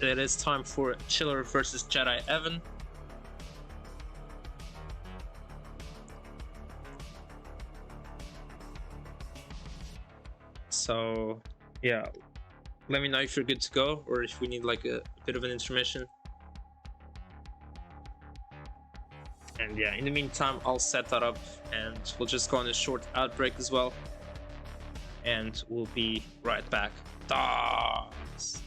it is time for Chiller versus Jedi Evan. So, yeah, let me know if you're good to go or if we need like a bit of an intermission. And yeah, in the meantime, I'll set that up and we'll just go on a short outbreak as well. And we'll be right back. Das.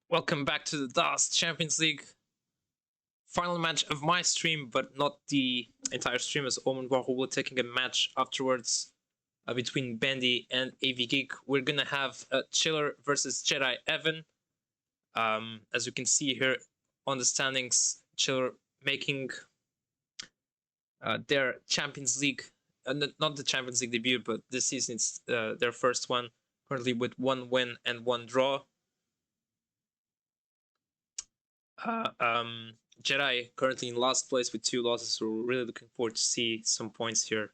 Welcome back to the DAS Champions League. Final match of my stream, but not the entire stream, as Omen Warhol will taking a match afterwards between Bendy and AV Geek. We're gonna have Chiller versus Jedi Evan. As you can see here on the standings, Chiller making their Champions League, not the Champions League debut, but this season it's their first one, currently with 1 win and 1 draw. Jedi currently in last place with 2 losses, so we're really looking forward to see some points here,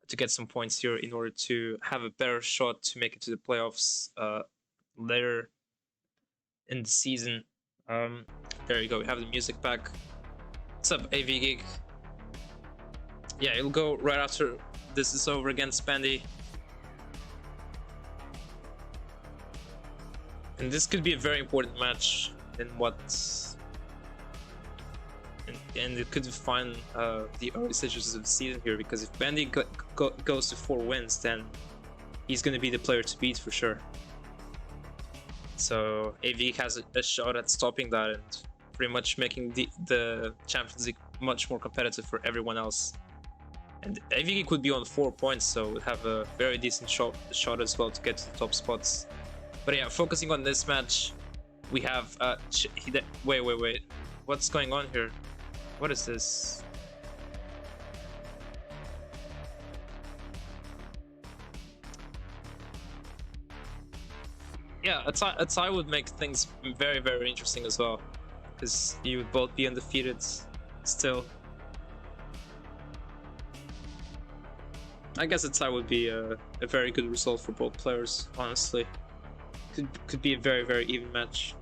to get some points here in order to have a better shot to make it to the playoffs later in the season. There you go, we have the music back. What's up, AV Geek? Yeah, it'll go right after this is over against Bandy. And this could be a very important match in what... And it could define the early stages of the season here, because if Bandy goes to 4 wins, then he's going to be the player to beat for sure. So AV has a shot at stopping that and pretty much making the Champions League much more competitive for everyone else. And AV could be on 4 points, so would have a very decent shot as well to get to the top spots. But yeah, focusing on this match, we have wait, what's going on here? What is this? Yeah, a tie would make things very, very interesting as well, because you would both be undefeated still. I guess a tie would be a very good result for both players, honestly. Could be a very, very even match.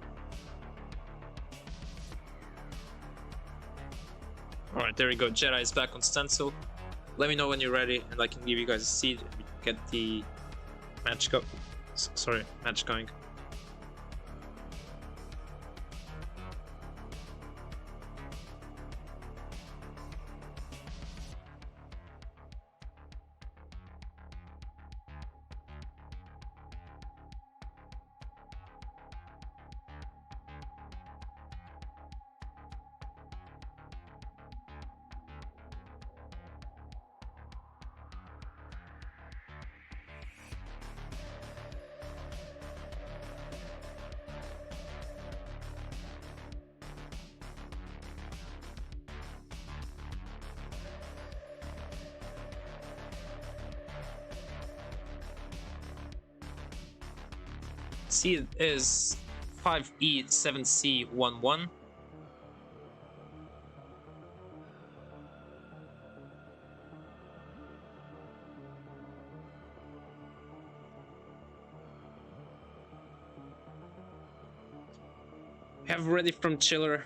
Alright, there we go. Jedi is back on stencil. Let me know when you're ready, and I can give you guys a seed and we can get the match going. Seed is 5E7C11. We have ready from Chiller,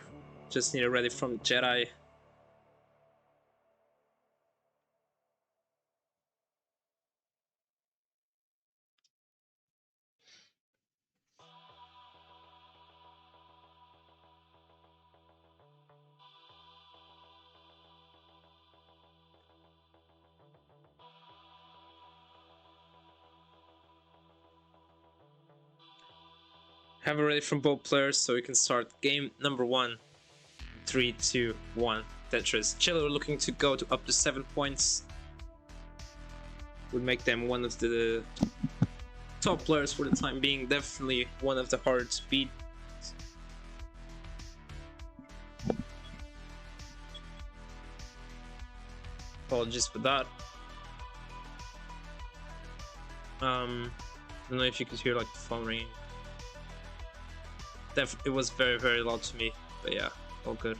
just need a ready from Jedi. Have it ready from both players so we can start game number 1. 3, 2, 1. Tetris. Chiller looking to go to up to 7 points. Would make them one of the top players for the time being. Definitely one of the harder to beat. Apologies for that. I don't know if you could hear like the phone ringing. It was very, very loud to me, but yeah, all good.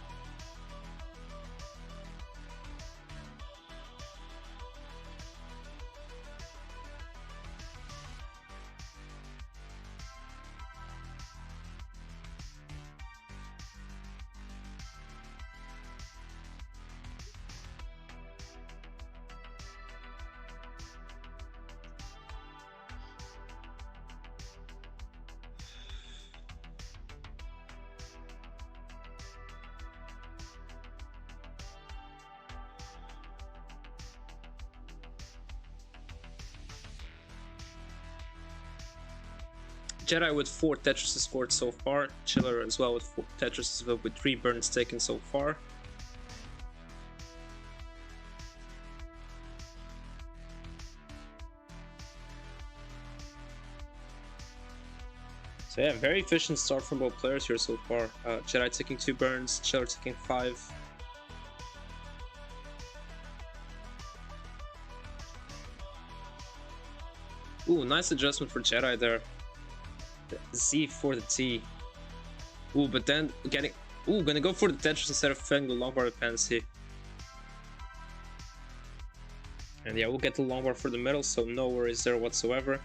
Jedi with 4 Tetrises scored so far. Chiller as well with 4 Tetrises, but with 3 burns taken so far. So yeah, very efficient start from both players here so far. Jedi taking 2 burns, Chiller taking 5. Ooh, nice adjustment for Jedi there. The Z for the T. Ooh, but then getting... Ooh, gonna go for the Tetris instead of filling the longbar dependency. And yeah, we'll get the longbar for the middle, so no worries there whatsoever.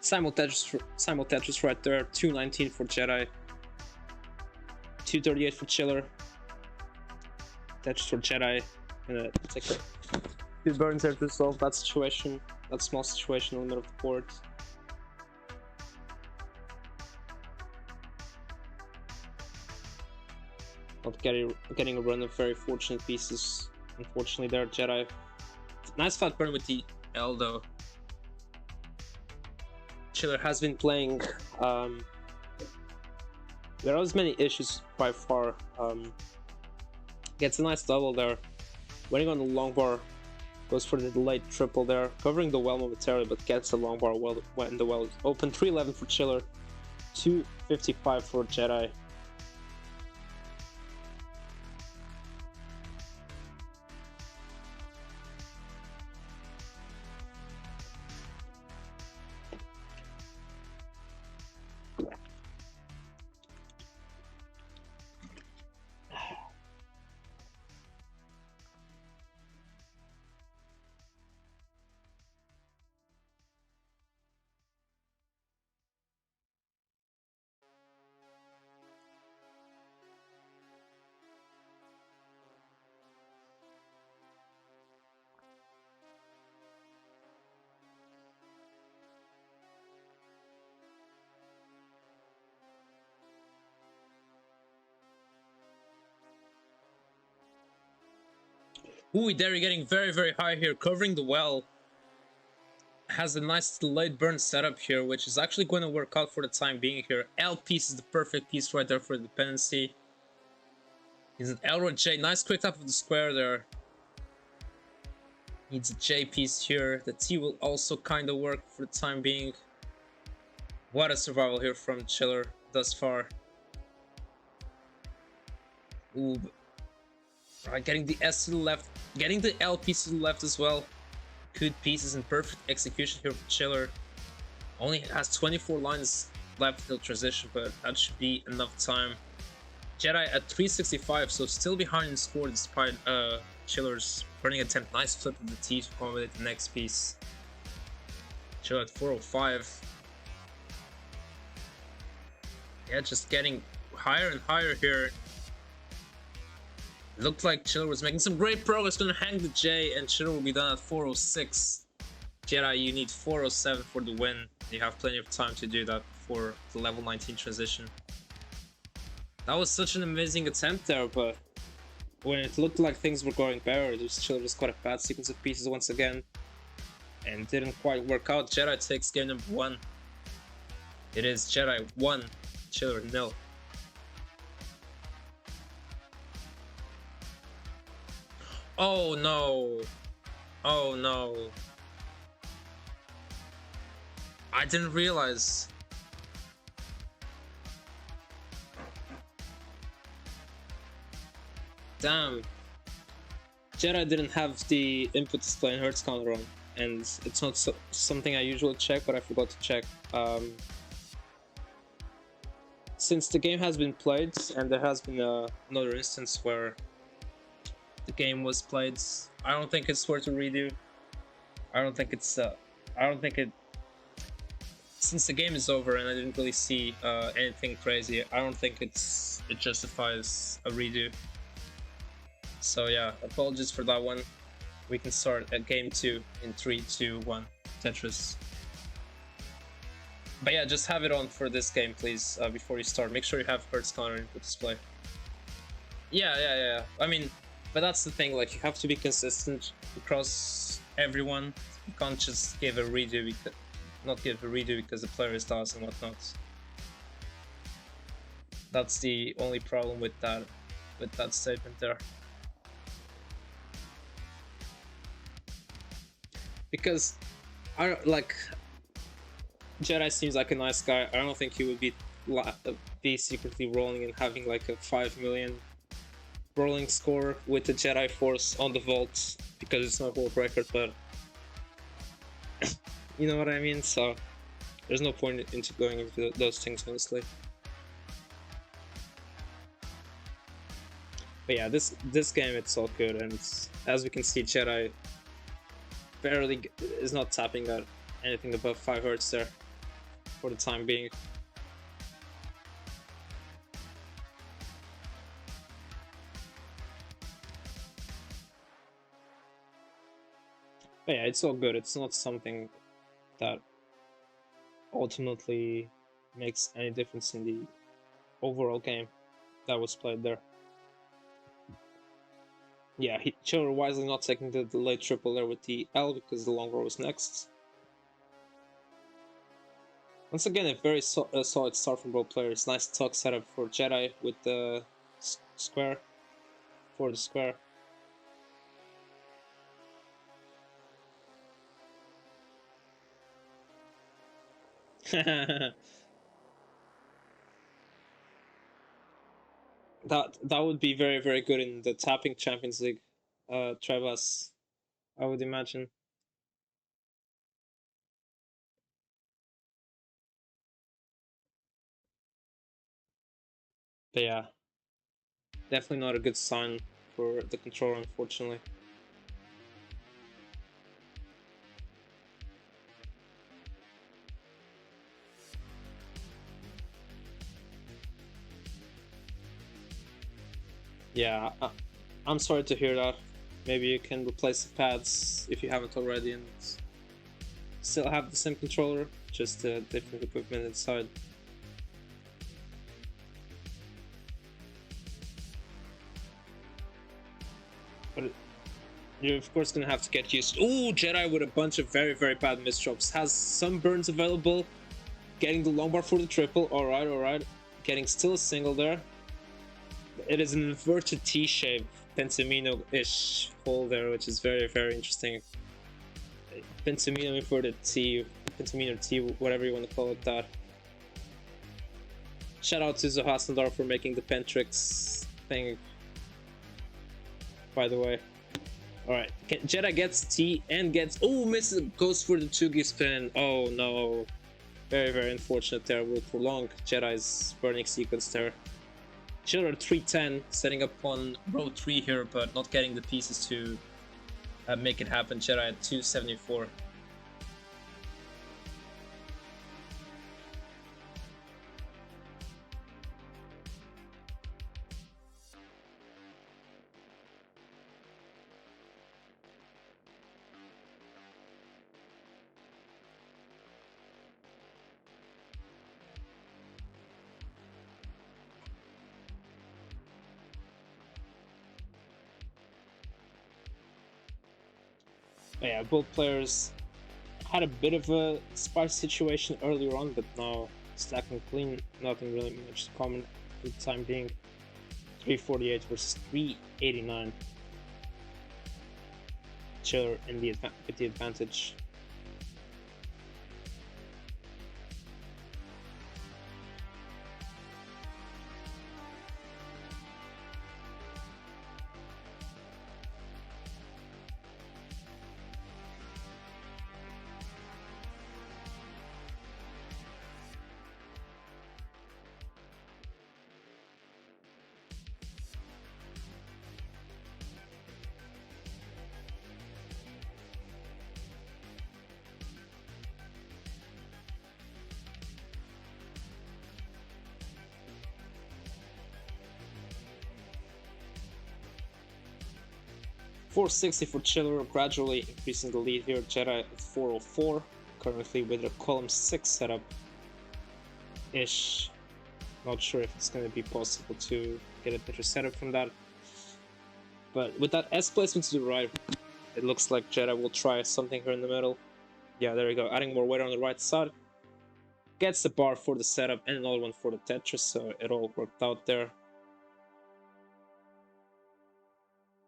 Simul Tetris right there. 219 for Jedi. 238 for Chiller. Tetris for Jedi. Gonna take 2 burns there to resolve that situation. That small situation in the middle of the board. Not getting a run of very fortunate pieces. Unfortunately there, Jedi. Nice flat burn with the L though. Chiller has been playing without as many issues by far. Gets a nice double there. Winning on the long bar, goes for the delayed triple there, covering the well momentarily, but gets the long bar well when the well is open. 311 for Chiller, 255 for Jedi. Ooh, there getting very high here, covering the well. Has a nice delayed burn setup here, which is actually going to work out for the time being here. L piece is the perfect piece right there for the dependency. He's an L or J. Nice quick tap of the square there. Needs a J piece here. The T will also kind of work for the time being. What a survival here from Chiller thus far. Ooh. Right, getting the S to the left. Getting the L piece to the left as well. Good pieces and perfect execution here for Chiller. Only has 24 lines left till transition, but that should be enough time. Jedi at 365, so still behind in score despite Chiller's burning attempt. Nice flip of the T to accommodate the next piece. Chiller at 405. Yeah, just getting higher and higher here. Looked like Chiller was making some great progress, gonna hang the J, and Chiller will be done at 406. Jedi, you need 407 for the win. You have plenty of time to do that for the level 19 transition. That was such an amazing attempt there, but when it looked like things were going better, Chiller just got a bad sequence of pieces once again, and didn't quite work out. Jedi takes game number 1. It is Jedi 1, Chiller 0. Oh no. Oh no. I didn't realize. Damn. Jedi didn't have the input display and hertz counter on, and it's not something I usually check, but I forgot to check. Since the game has been played, and there has been another instance where the game was played. I don't think it's worth a redo. I don't think it's. I don't think it. Since the game is over and I didn't really see anything crazy, I don't think it justifies a redo. So yeah, apologies for that one. We can start at game 2 in 3, 2, 1. Tetris. But yeah, just have it on for this game, please, before you start. Make sure you have Hertz counter input display. Yeah. I mean, but that's the thing, like, you have to be consistent across everyone. You can't just give a redo because, not give a redo because the player is DOS and whatnot. That's the only problem with that statement there. Because Jedi seems like a nice guy. I don't think he would be secretly rolling and having like a 5 million rolling score with the Jedi Force on the vault because it's not world record, but you know what I mean. So there's no point into going into those things, honestly. But yeah, this game, it's all good, and as we can see, Jedi barely is not tapping at anything above 5 Hz there for the time being. But yeah, it's all good. It's not something that ultimately makes any difference in the overall game that was played there. Yeah, he chose wisely not taking the late triple there with the L because the long row was next. Once again, a very solid start from both players. Nice tuck setup for Jedi with the square. For the square. that would be very, very good in the tapping Champions League, Trevas, I would imagine. But yeah, definitely not a good sign for the controller, unfortunately. Yeah, I'm sorry to hear that. Maybe you can replace the pads if you haven't already and still have the same controller, just different equipment inside. But you're of course gonna have to get used. Ooh, Jedi with a bunch of very, very bad misdrops. Has some burns available. Getting the long bar for the triple. Alright. Getting still a single there. It is an inverted T-shape Pentamino-ish hole there, which is very, very interesting. Pentamino inverted T, Pentamino T, whatever you want to call it that. Shout out to Zohasnadar for making the Pentrix thing, by the way. Alright, Jedi gets T and gets... Oh, misses, goes for the Chugi spin. Oh no. Very, very unfortunate there. Will prolong Jedi's burning sequence there. Chiller 310, setting up on row 3 here, but not getting the pieces to make it happen. Jedi at 274. But yeah, both players had a bit of a spice situation earlier on, but now stacking clean, nothing really much to comment for the time being. 348 versus 389. Chiller in with the advantage. 460 for Chiller, gradually increasing the lead here. Jedi at 404, currently with a column 6 setup ish. Not sure if it's going to be possible to get a better setup from that. But with that S placement to the right, it looks like Jedi will try something here in the middle. Yeah, there we go, adding more weight on the right side. Gets the bar for the setup and another one for the Tetris, so it all worked out there.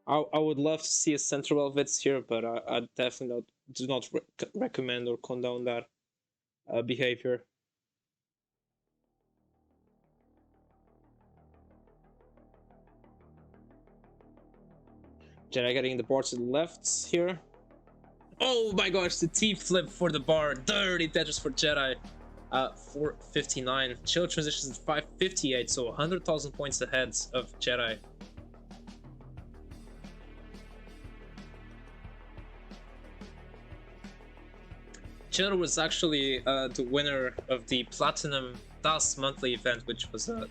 I would love to see a center velvets here, but I definitely do not recommend or condone that behavior. Jedi getting the bar to the left here. Oh my gosh, the T-flip for the bar. Dirty Tetris for Jedi. 459. Chill transitions at 558, so 100,000 points ahead of Jedi. Chiller was actually the winner of the Platinum DAS monthly event, which was a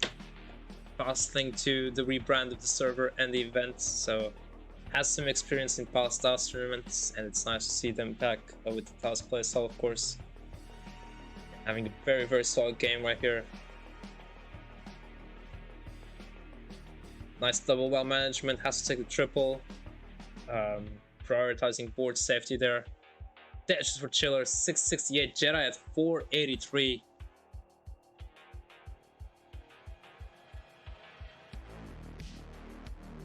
past thing to the rebrand of the server and the event, so has some experience in past DAS tournaments, and it's nice to see them back with the DAS playstyle, of course. Having a very, very solid game right here. Nice double well management, has to take the triple. Prioritizing board safety there. Dashes for Chiller, 668, Jedi at 483.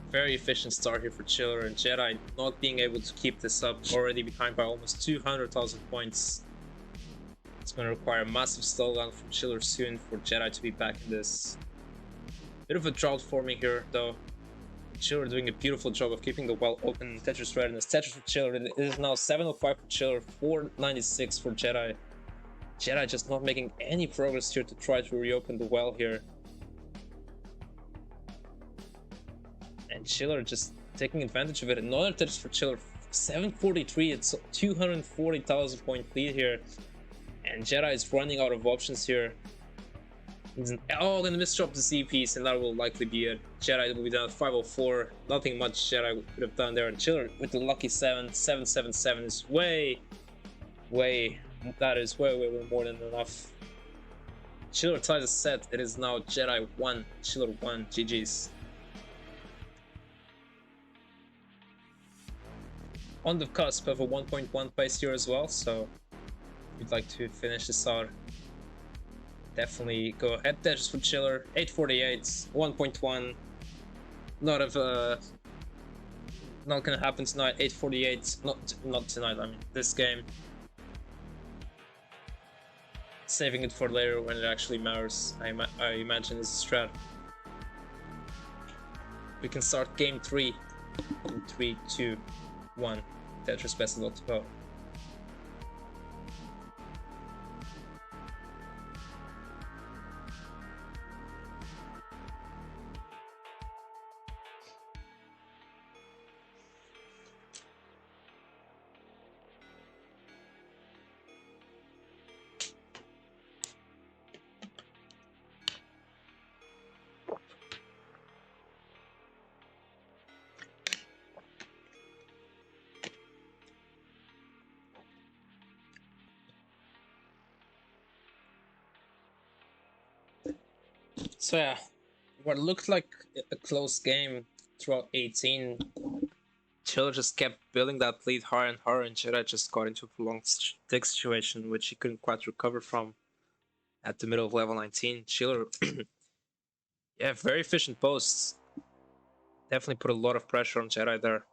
Very efficient start here for Chiller, and Jedi not being able to keep this up, already behind by almost 200,000 points. It's going to require a massive slowdown from Chiller soon for Jedi to be back in this. Bit of a drought forming here though. Chiller doing a beautiful job of keeping the well open. Tetris readiness. Tetris for Chiller. It is now 705 for Chiller, 496 for Jedi. Jedi just not making any progress here to try to reopen the well here. And Chiller just taking advantage of it. Another Tetris for Chiller, 743. It's 240,000 point lead here. And Jedi is running out of options here. Oh, gonna misdrop the Z piece, and that will likely be it. Jedi will be down at 504. Nothing much Jedi could have done there. And Chiller with the lucky 777 is that is way more than enough. Chiller ties a set. It is now Jedi 1, Chiller 1. GG's. On the cusp of a 1.1 pace here as well, so if you'd like to finish this out, definitely go ahead. Dashes for Chiller, 848, 1.1. Not gonna happen tonight. 848, not tonight. I mean this game. Saving it for later when it actually matters. I imagine is a strat. We can start game 3 in 3, 2, 1. Tetris best of luck to go. So yeah, what looked like a close game throughout 18, Chiller just kept building that lead higher and higher, and Jedi just got into a prolonged stick situation, which he couldn't quite recover from at the middle of level 19. Chiller, yeah, very efficient posts. Definitely put a lot of pressure on Jedi there.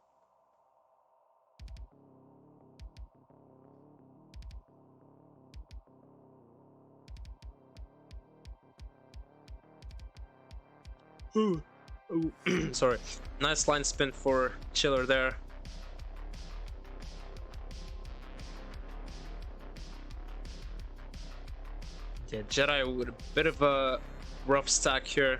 Sorry. Nice line spin for Chiller there. Yeah, Jedi with a bit of a rough stack here.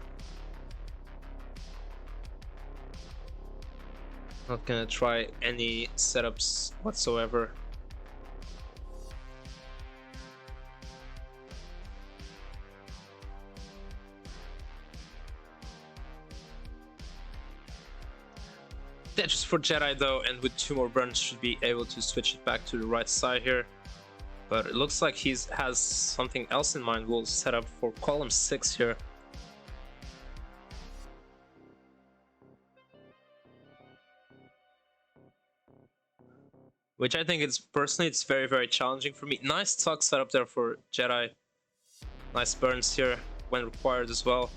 Not gonna try any setups whatsoever. Tetris for Jedi though, and with 2 more burns should be able to switch it back to the right side here. But it looks like he has something else in mind. We'll set up for column 6 here. Which I think it's personally it's very challenging for me. Nice tuck setup there for Jedi. Nice burns here when required as well.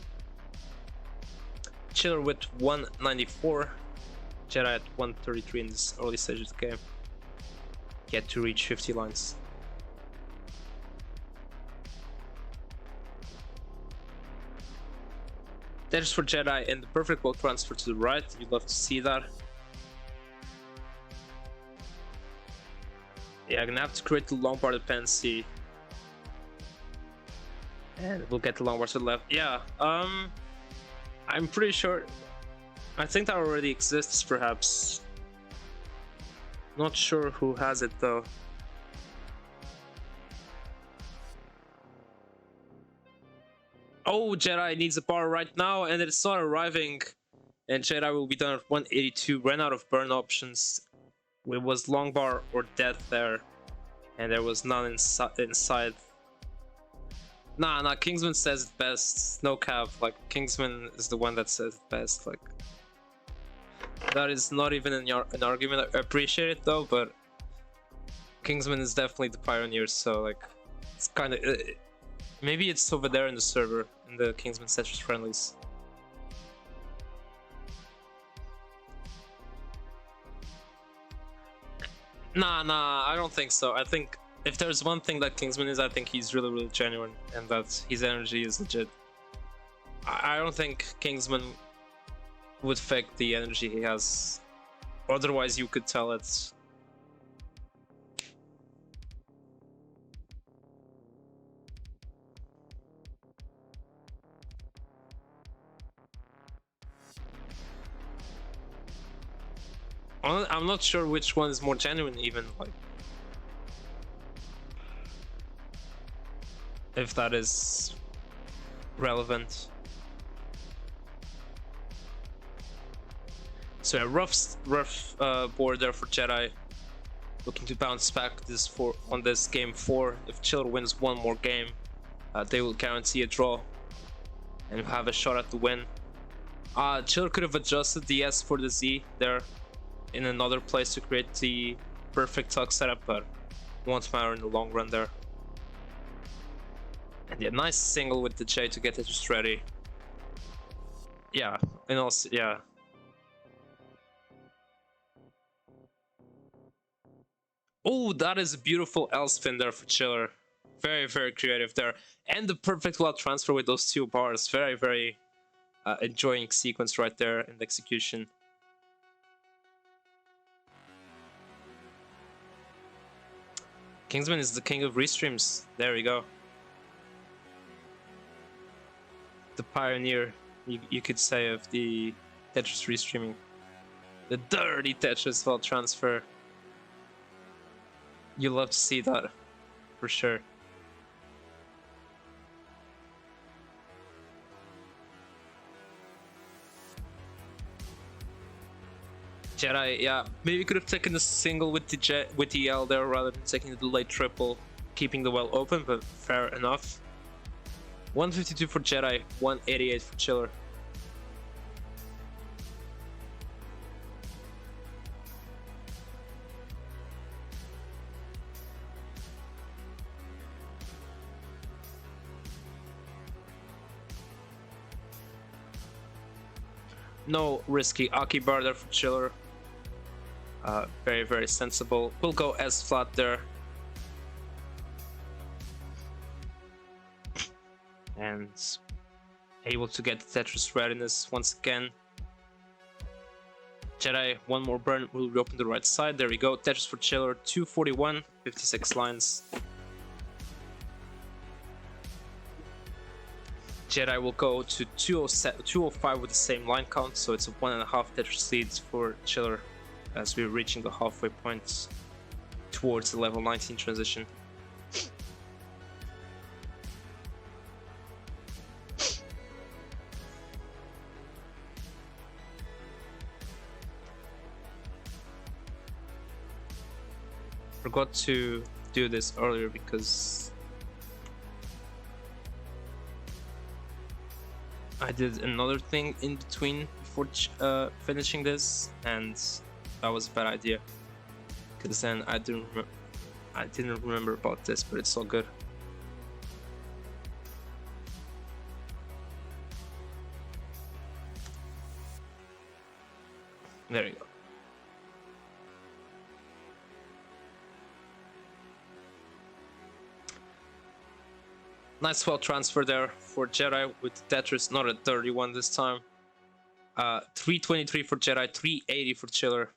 Chiller with 194. Jedi at 133 in this early stage of the game. Yet to reach 50 lines. That is for Jedi and the perfect block transfer to the right. You'd love to see that. Yeah, I'm gonna have to create the long bar dependency. And we'll get the long bar to the left. Yeah, I'm pretty sure. I think that already exists, perhaps. Not sure who has it though. Oh, Jedi needs a bar right now, and it's not arriving. And Jedi will be done at 182. Ran out of burn options. It was long bar or death there, and there was none inside. Nah, Kingsman says it best. No cap, like Kingsman is the one that says it best. Like that is not even an argument. I appreciate it though, but Kingsman is definitely the pioneer. So like, it's kind of maybe it's over there in the server in the Kingsman Tetris friendlies. Nah, I don't think so. I think if there's one thing that Kingsman is, I think he's really genuine and that his energy is legit. I don't think Kingsman would fake the energy he has. Otherwise, you could tell it. I'm not sure which one is more genuine, even like if that is relevant. So a rough board there for Jedi, looking to bounce back on this game 4. If Chiller wins one more game, they will guarantee a draw and have a shot at the win. Chiller could have adjusted the S for the Z there in another place to create the perfect tuck setup, but won't matter in the long run there. And yeah, nice single with the J to get it just ready. Yeah, and also, yeah. Oh, that is a beautiful L spin there for Chiller. Very creative there. And the perfect well transfer with those 2 bars. Very enjoying sequence right there in the execution. Kingsman is the king of restreams. There we go. The pioneer, you could say, of the Tetris restreaming. The dirty Tetris file transfer. You love to see that, for sure. Jedi, yeah, maybe could have taken the single with the L there rather than taking the delayed triple, keeping the well open, but fair enough. 152 for Jedi, 188 for Chiller. No risky Aki bar there for Chiller. Very sensible. We'll go S flat there. And able to get the Tetris readiness once again. Jedi, one more burn will reopen the right side. There we go. Tetris for Chiller, 241, 56 lines. Jedi will go to 205 with the same line count, so it's a 1.5 Tetris leads for Chiller as we're reaching the halfway point towards the level 19 transition. forgot to do this earlier because I did another thing in between before finishing this, and that was a bad idea. Because then I didn't remember about this, but it's all good. There you go. Nice well transfer there for Jedi with Tetris, not a 31 this time. 323 for Jedi, 380 for Chiller.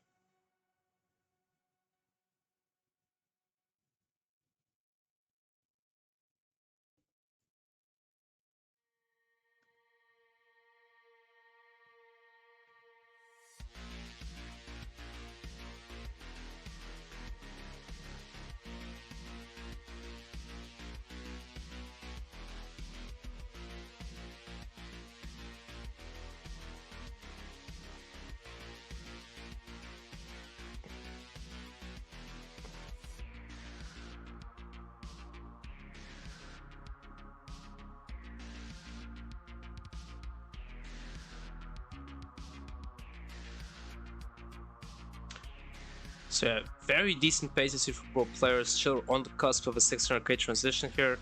So yeah, very decent paces here for both players. Chiller on the cusp of a 600k transition here.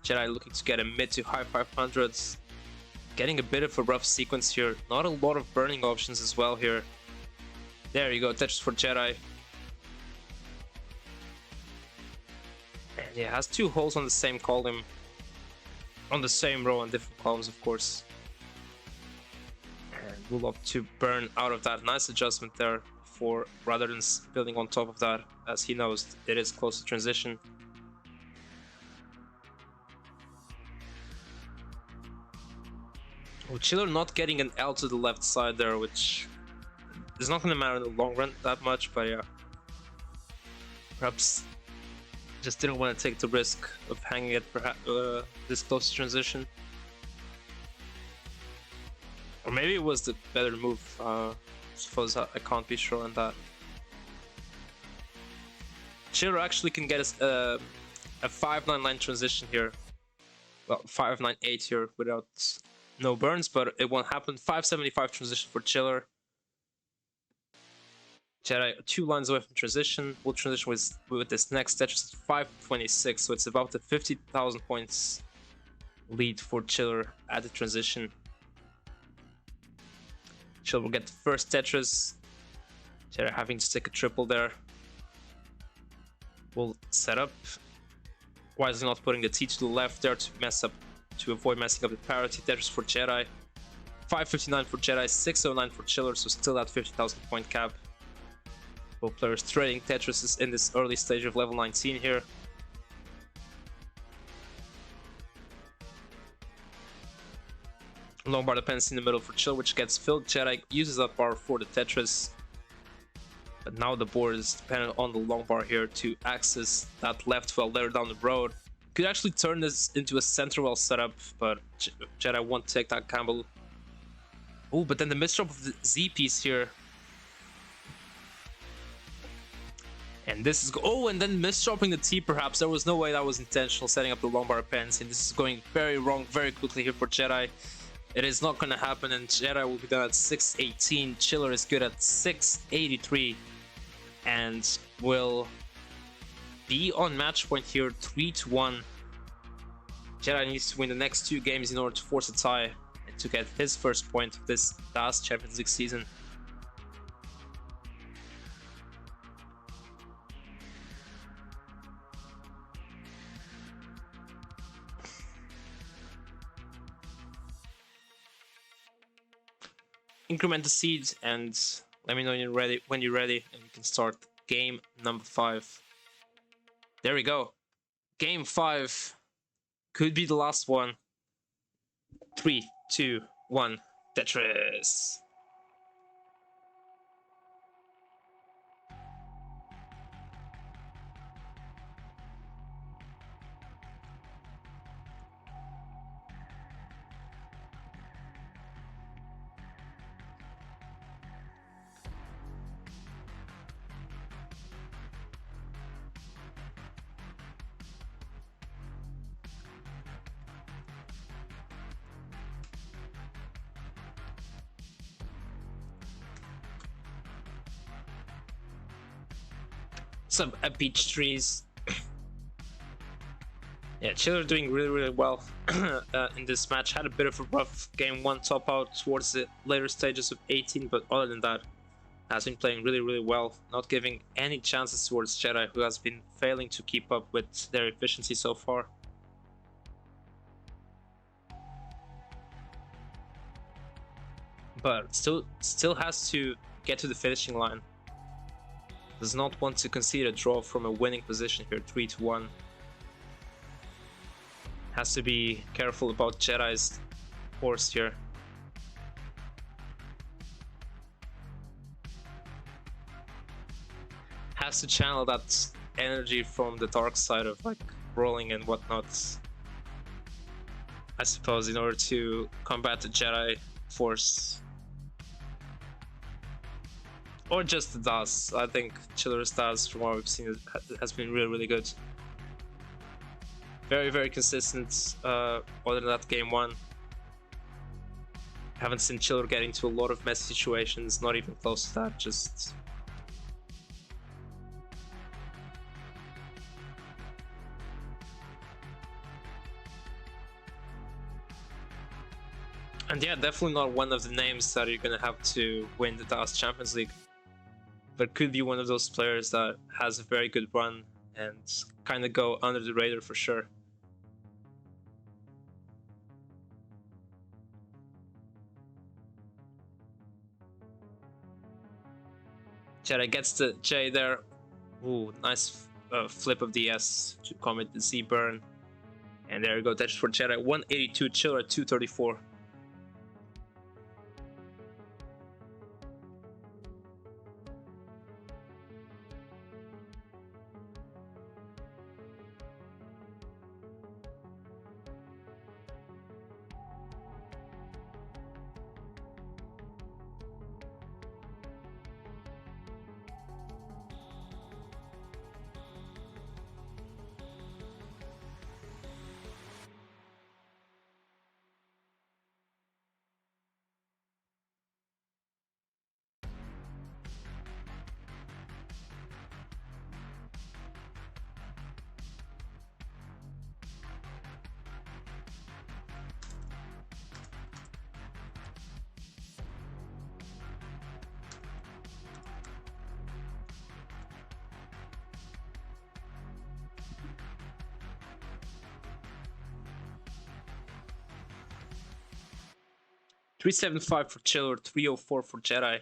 Jedi looking to get a mid to high 500s. Getting a bit of a rough sequence here. Not a lot of burning options as well here. There you go, Tetris for Jedi. And yeah, has two holes on the same column. On the same row on different columns, of course. And will opt to burn out of that. Nice adjustment there for rather than building on top of that, as he knows it is close to transition. Oh, Chiller not getting an L to the left side there, which is not going to matter in the long run that much, but yeah. Perhaps just didn't want to take the risk of hanging it this close to transition. Or maybe it was the better move. I suppose I can't be sure on that. Chiller actually can get a 599 transition here. Well, 598 here without no burns, but it won't happen. 575 transition for Chiller. Jedi 2 lines away from transition. Will transition with this next Tetris at 526, so it's about the 50,000 points lead for Chiller at the transition. Chiller will get the first Tetris. Jedi having to take a triple there. Will set up. Why is he not putting the T to the left there to avoid messing up the parity? Tetris for Jedi. 559 for Jedi, 609 for Chiller, so still at 50,000 point cap. Both players trading Tetrises in this early stage of level 19 here. Long bar dependency in the middle for Chill, which gets filled. Jedi uses that bar for the Tetris. But now the board is dependent on the long bar here to access that left well later down the road. Could actually turn this into a center well setup, but Jedi won't take that gamble. Oh, but then the misdrop of the Z piece here. And this is and then misdropping the T perhaps. There was no way that was intentional, setting up the long bar pens, and this is going very wrong very quickly here for Jedi. It is not going to happen, and Jedi will be done at 618. Chiller is good at 683 and will be on match point here, 3-1. Jedi needs to win the next 2 games in order to force a tie and to get his first point of this last Champions League season. Increment the seeds and let me know when you're ready, and you can start game number 5. There we go. Game 5 could be the last one. 3, 2, 1, Tetris. some peach trees. Yeah, Chiller doing really well in this match. Had a bit of a rough game 1 top out towards the later stages of 18, but other than that, has been playing really well, not giving any chances towards Jedi, who has been failing to keep up with their efficiency so far. But still has to get to the finishing line. Does not want to concede a draw from a winning position here, 3-1. Has to be careful about Jedi's horse here. Has to channel that energy from the dark side of like rolling and whatnot, I suppose, in order to combat the Jedi force. Or just the DAS. I think Chiller's DAS, from what we've seen, has been really good. Very consistent, other than that game 1. Haven't seen Chiller get into a lot of messy situations, not even close to that, just... And yeah, definitely not one of the names that you're gonna have to win the DAS Champions League. But could be one of those players that has a very good run and kind of go under the radar for sure. Jedi gets the J there. Ooh, nice flip of the S to commit the Z burn. And there you go, that's for Jedi. 182, Chiller at 234. $375 for Chiller, $304 for Jedi.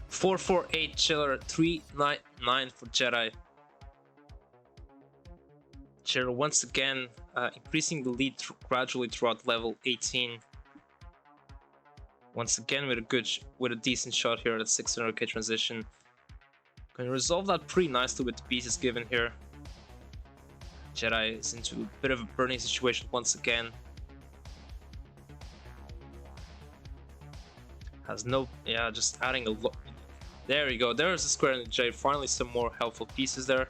$448 Chiller, $399 for Jedi. Chiller once again increasing the lead gradually throughout level 18. Once again with a decent shot here at 600k transition. Can resolve that pretty nicely with the pieces given here. Jedi is into a bit of a burning situation once again. Has no, yeah, just adding a lot. There you go, there's the square and the J. Finally some more helpful pieces there.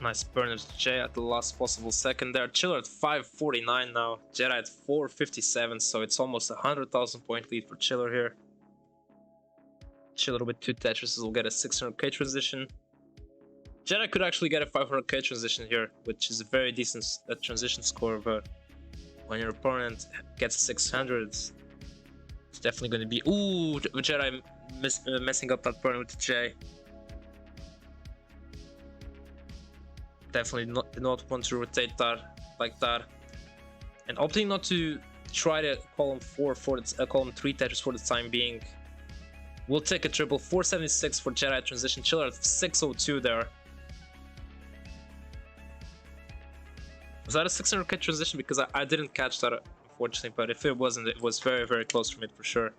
Nice burn of J at the last possible second there. Chiller at 549 now, Jedi at 457, so it's almost a 100,000 point lead for Chiller here. Chiller with 2 Tetrises will get a 600k transition. Jedi could actually get a 500k transition here, which is a very decent transition score, but when your opponent gets 600, it's definitely going to be... Ooh, Jedi messing up that burn with the J. Definitely not want to rotate that like that. And opting not to try to column 4 for the column 3 Tetris for the time being. We'll take a triple. 476 for Jedi transition. Chiller at 602 there. Was that a 600k transition? Because I didn't catch that, unfortunately. But if it wasn't, it was very, very close from it for sure.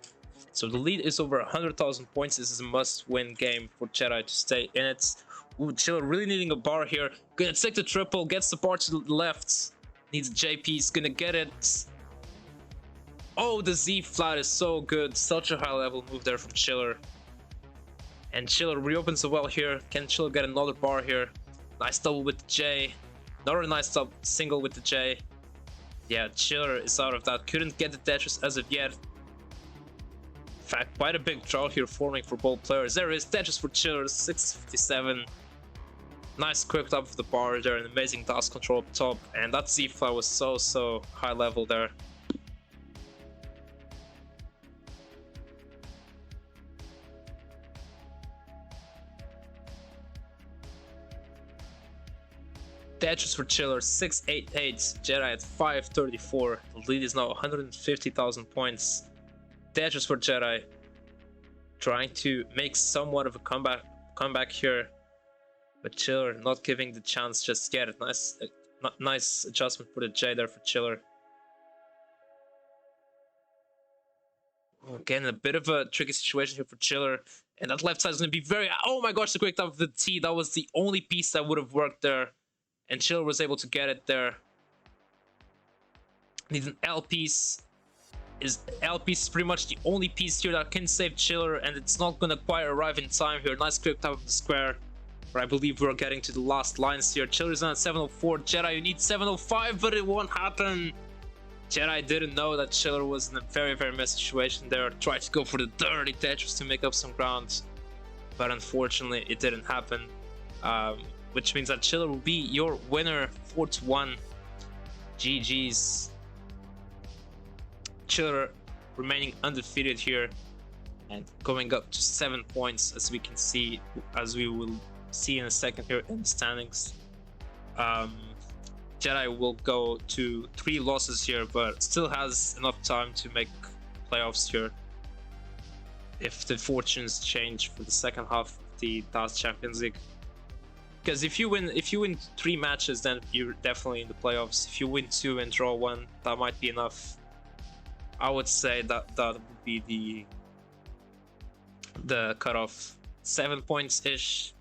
So the lead is over 100,000 points. This is a must-win game for Jedi to stay in it. Ooh, Chiller really needing a bar here. Gonna take the triple. Gets the bar to the left. Needs a JP. He's gonna get it. Oh, the Z flat is so good. Such a high level move there from Chiller. And Chiller reopens the well here. Can Chiller get another bar here? Nice double with the J. Another nice single with the J. Yeah, Chiller is out of that. Couldn't get the Tetris as of yet. In fact, quite a big draw here forming for both players. There is Tetris for Chiller, 657. Nice quick top of the bar there, an amazing dust control up top. And that Z flat was so high level there. Tetris for Chiller, 688. Jedi at 534. The lead is now 150,000 points. Tetris for Jedi, trying to make somewhat of a comeback here, but Chiller not giving the chance just yet. Nice adjustment for the J there for Chiller. Again, a bit of a tricky situation here for Chiller, and that left side is going to be very. Oh my gosh, the quick top of the T. That was the only piece that would have worked there. And Chiller was able to get it there. Needs an L piece. L piece is pretty much the only piece here that can save Chiller, and it's not gonna quite arrive in time here. Nice quick top of the square. But I believe we're getting to the last lines here. Chiller's on at 704. Jedi, you need 705, but it won't happen. Jedi didn't know that Chiller was in a very, very messy situation there. Tried to go for the dirty Tetris to make up some ground, but unfortunately it didn't happen. Which means that Chiller will be your winner, 4-1. GG's. Chiller remaining undefeated here and going up to 7 points, as we can see, as we will see in a second here in the standings. Jedi will go to 3 losses here, but still has enough time to make playoffs here if the fortunes change for the second half of the DAS Champions League. Because if you win 3 matches, then you're definitely in the playoffs. If you win 2 and draw 1, that might be enough. I would say that would be the cutoff. 7 points ish.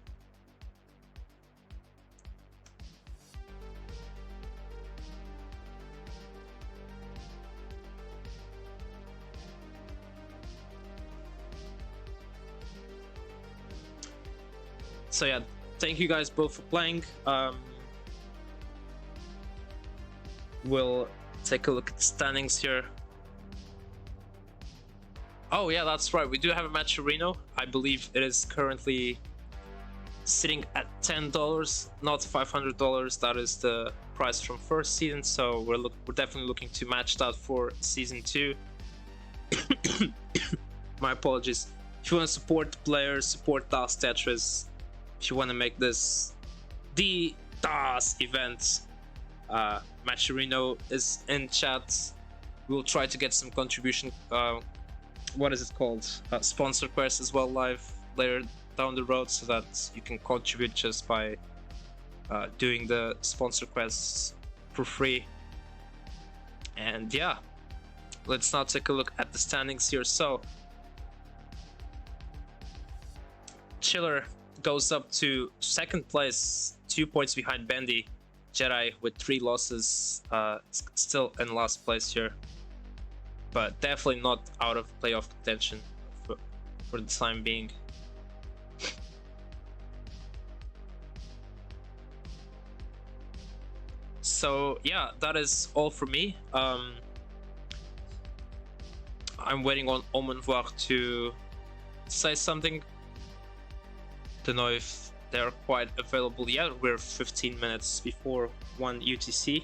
So yeah, thank you guys both for playing. We'll take a look at the standings here. Oh yeah, that's right. We do have a match for Reno. I believe it is currently sitting at $10, not $500. That is the price from first season. So we're definitely looking to match that for season 2. My apologies. If you want to support the players, support DAS Tetris. If you want to make this the DAS event, Matcherino is in chat. We'll try to get some contribution. What is it called? Sponsor quest as well live later down the road, so that you can contribute just by doing the sponsor quests for free. And yeah, let's now take a look at the standings here. So Chiller goes up to second place, 2 points behind Bendy. Jedi with 3 losses, still in last place here, but definitely not out of playoff contention for the time being. So yeah, that is all for me. I'm waiting on Omenvoir to say something. Don't know if they're quite available yet. We're 15 minutes before 1 UTC.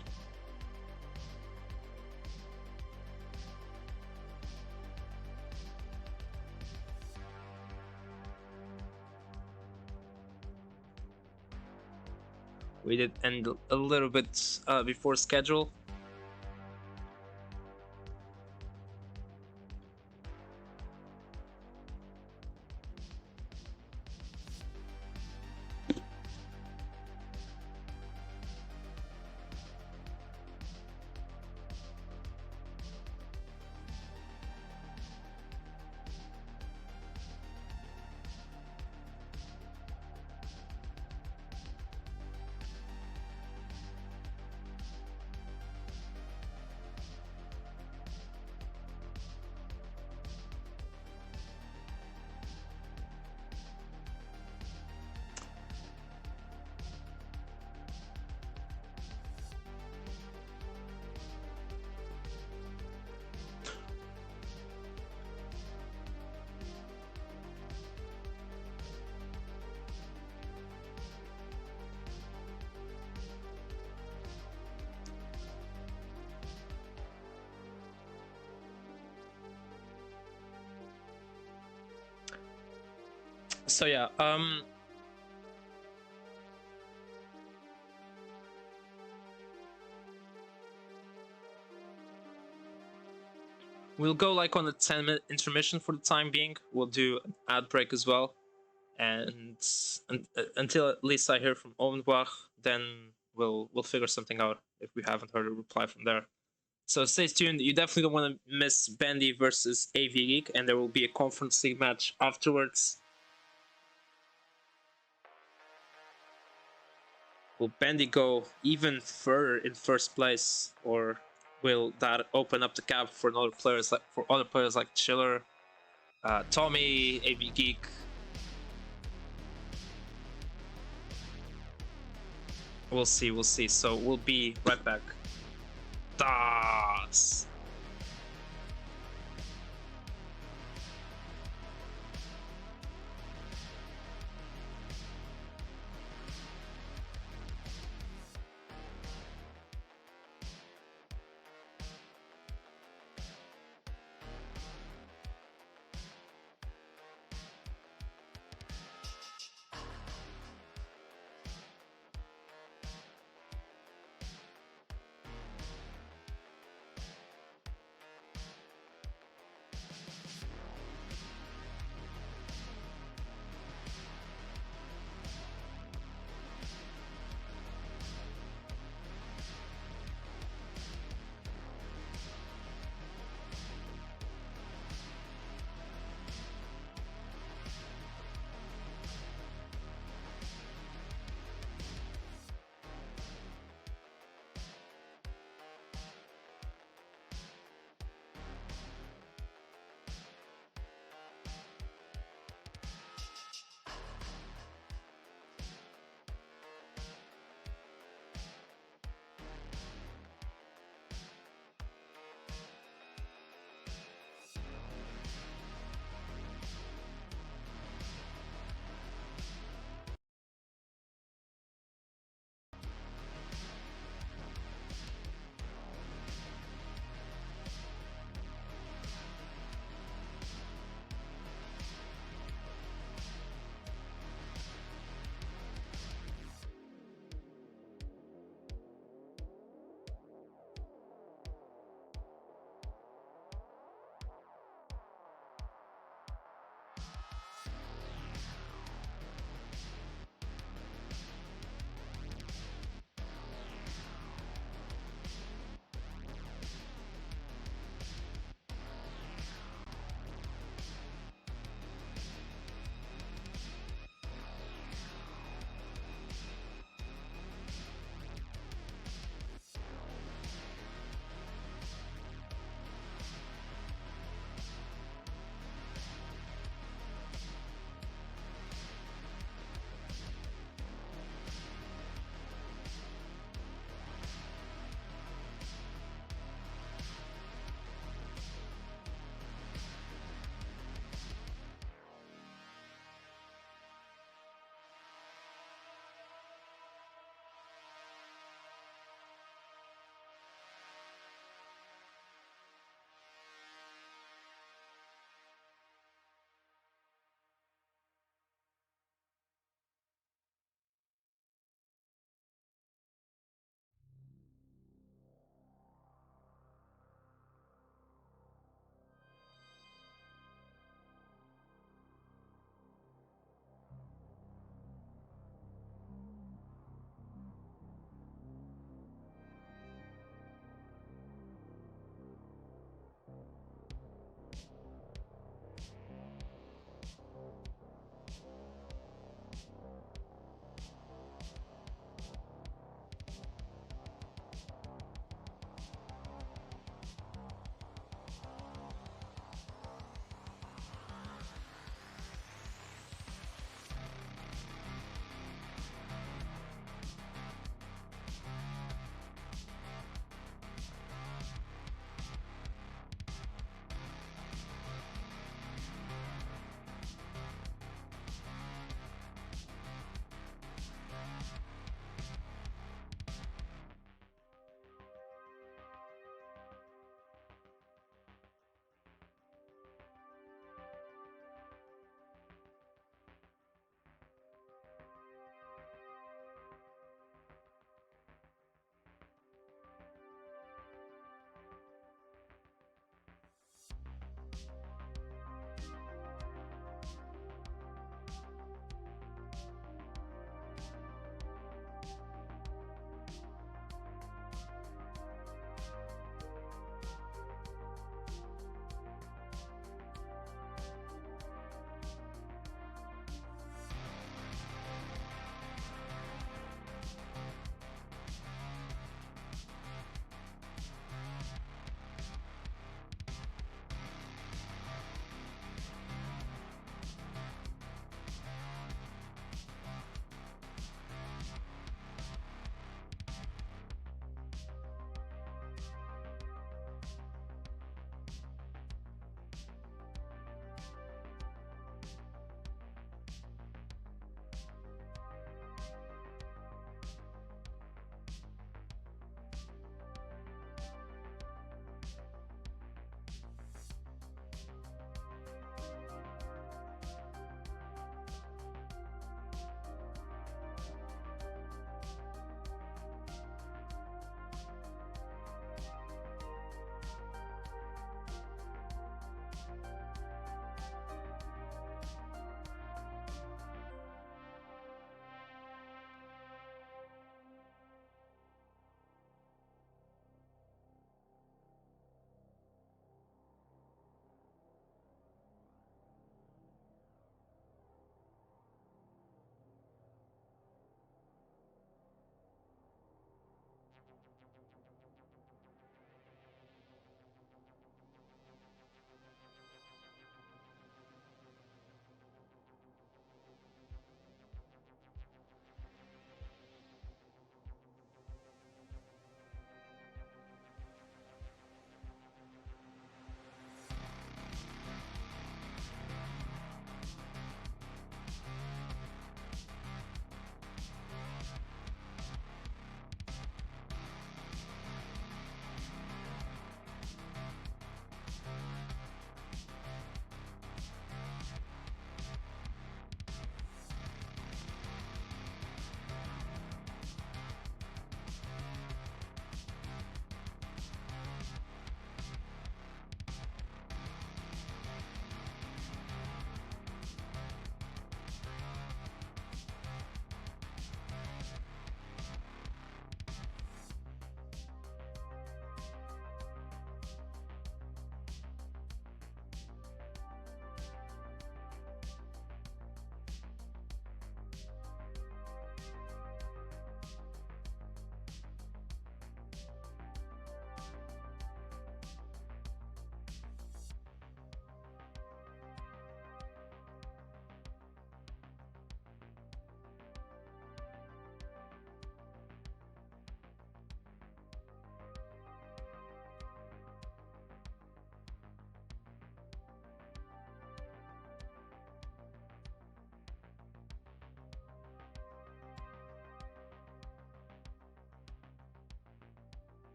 We did end a little bit before schedule. So yeah, we'll go like on a 10-minute intermission for the time being. We'll do an ad break as well, and until at least I hear from Owenbach, then we'll figure something out if we haven't heard a reply from there. So stay tuned. You definitely don't want to miss Bandy versus AV Geek, and there will be a Conference League match afterwards. Will Bandy go even further in first place, or will that open up the gap for other players like Chiller, Tommy, AV Geek? We'll see. So we'll be right back. Das.